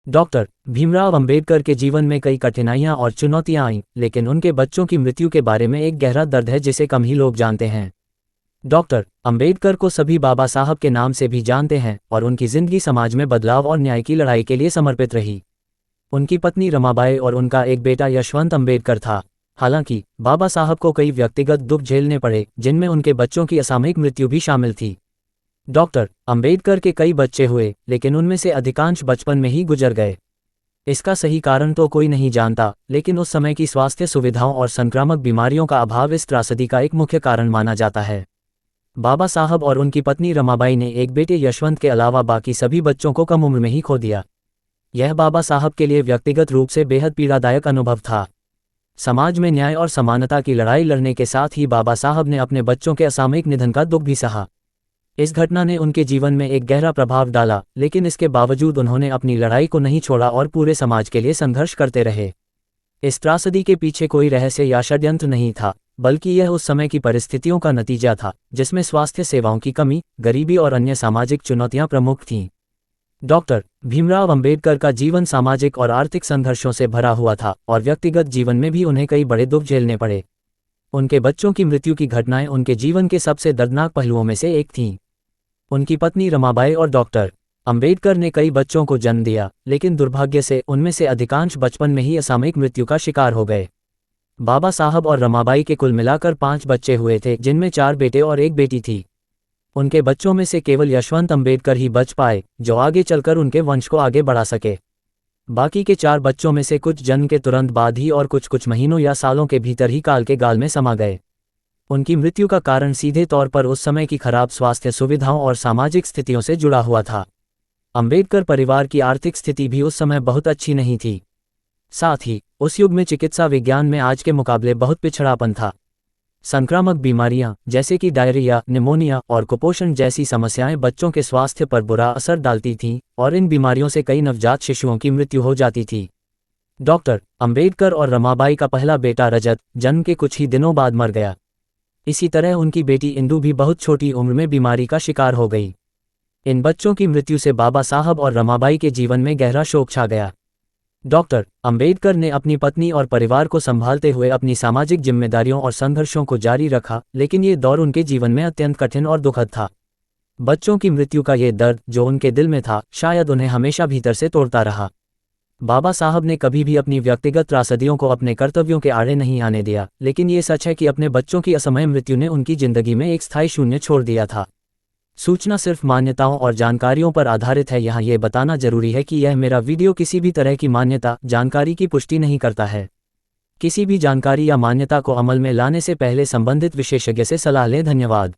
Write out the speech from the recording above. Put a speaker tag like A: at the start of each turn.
A: Doctor Bhimrao Ambedkar के जीवन में कई कठिनाइयां और चुनौतियां आईं, लेकिन उनके बच्चों की मृत्यु के बारे में एक गहरा दर्द है जिसे कम ही लोग जानते हैं। डॉक्टर अंबेडकर को सभी बाबा साहब के नाम से भी जानते हैं और उनकी जिंदगी समाज में बदलाव और न्याय की लड़ाई के लिए समर्पित रही। उनकी पत्नी रमाबाई और उनका एक बेटा यशवंत अंबेडकर था। हालांकि बाबा साहब को कई व्यक्तिगत दुख झेलने पड़े, जिनमें उनके बच्चों की असामयिक मृत्यु भी शामिल थी। डॉक्टर अंबेडकर के कई बच्चे हुए, लेकिन उनमें से अधिकांश बचपन में ही गुजर गए। इसका सही कारण तो कोई नहीं जानता, लेकिन उस समय की स्वास्थ्य सुविधाओं और संक्रामक बीमारियों का अभाव इस त्रासदी का एक मुख्य कारण माना जाता है। बाबा साहब और उनकी पत्नी रमाबाई ने एक बेटे यशवंत के अलावा बाकी सभी बच्चों को कम उम्र में ही खो दिया। यह बाबा साहब के लिए व्यक्तिगत रूप से बेहद पीड़ादायक अनुभव था। समाज में न्याय और समानता की लड़ाई लड़ने के साथ ही बाबा साहब ने अपने बच्चों के असामयिक निधन का दुख भी सहा। इस घटना ने उनके जीवन में एक गहरा प्रभाव डाला, लेकिन इसके बावजूद उन्होंने अपनी लड़ाई को नहीं छोड़ा और पूरे समाज के लिए संघर्ष करते रहे। इस त्रासदी के पीछे कोई रहस्य या षड्यंत्र नहीं था, बल्कि यह उस समय की परिस्थितियों का नतीजा था, जिसमें स्वास्थ्य सेवाओं की कमी, गरीबी और अन्य सामाजिक चुनौतियां प्रमुख थीं। डॉक्टर भीमराव अंबेडकर का जीवन सामाजिक और आर्थिक संघर्षों से भरा हुआ था और व्यक्तिगत जीवन में भी उन्हें कई बड़े दुख झेलने पड़े। उनके बच्चों की मृत्यु की घटनाएं उनके जीवन के सबसे दर्दनाक पहलुओं में से एक थीं। उनकी पत्नी रमाबाई और डॉक्टर अंबेडकर ने कई बच्चों को जन्म दिया, लेकिन दुर्भाग्य से उनमें से अधिकांश बचपन में ही असामयिक मृत्यु का शिकार हो गए। बाबा साहब और रमाबाई के कुल मिलाकर 5 बच्चे हुए थे, जिनमें 4 बेटे और एक बेटी थी। उनके बच्चों में से केवल यशवंत अंबेडकर ही बच पाए, जो आगे चलकर उनके वंश को आगे बढ़ा सके। बाकी के 4 बच्चों में से कुछ जन्म के तुरंत बाद ही और कुछ महीनों या सालों के भीतर ही काल के गाल में समा गए। उनकी मृत्यु का कारण सीधे तौर पर उस समय की खराब स्वास्थ्य सुविधाओं और सामाजिक स्थितियों से जुड़ा हुआ था। अंबेडकर परिवार की आर्थिक स्थिति भी उस समय बहुत अच्छी नहीं थी। साथ ही उस युग में चिकित्सा विज्ञान में आज के मुकाबले बहुत पिछड़ापन था। संक्रामक बीमारियां जैसे कि डायरिया, निमोनिया और कुपोषण जैसी समस्याएं बच्चों के स्वास्थ्य पर बुरा असर डालती थीं और इन बीमारियों से कई नवजात शिशुओं की मृत्यु हो जाती थी। डॉक्टर अंबेडकर और रमाबाई का पहला बेटा रजत जन्म के कुछ ही दिनों बाद मर गया। इसी तरह उनकी बेटी इंदु भी बहुत छोटी उम्र में बीमारी का शिकार हो गई। इन बच्चों की मृत्यु से बाबा साहब और रमाबाई के जीवन में गहरा शोक छा गया। डॉक्टर अंबेडकर ने अपनी पत्नी और परिवार को संभालते हुए अपनी सामाजिक जिम्मेदारियों और संघर्षों को जारी रखा, लेकिन ये दौर उनके जीवन में अत्यंत कठिन और दुखद था। बच्चों की मृत्यु का ये दर्द जो उनके दिल में था, शायद उन्हें हमेशा भीतर से तोड़ता रहा। बाबा साहब ने कभी भी अपनी व्यक्तिगत त्रासदियों को अपने कर्तव्यों के आड़े नहीं आने दिया, लेकिन ये सच है कि अपने बच्चों की असमय मृत्यु ने उनकी जिंदगी में एक स्थायी शून्य छोड़ दिया था। सूचना सिर्फ मान्यताओं और जानकारियों पर आधारित है। यहाँ ये बताना जरूरी है कि यह मेरा वीडियो किसी भी तरह की मान्यता, जानकारी की पुष्टि नहीं करता है। किसी भी जानकारी या मान्यता को अमल में लाने से पहले संबंधित विशेषज्ञ से सलाह लें। धन्यवाद।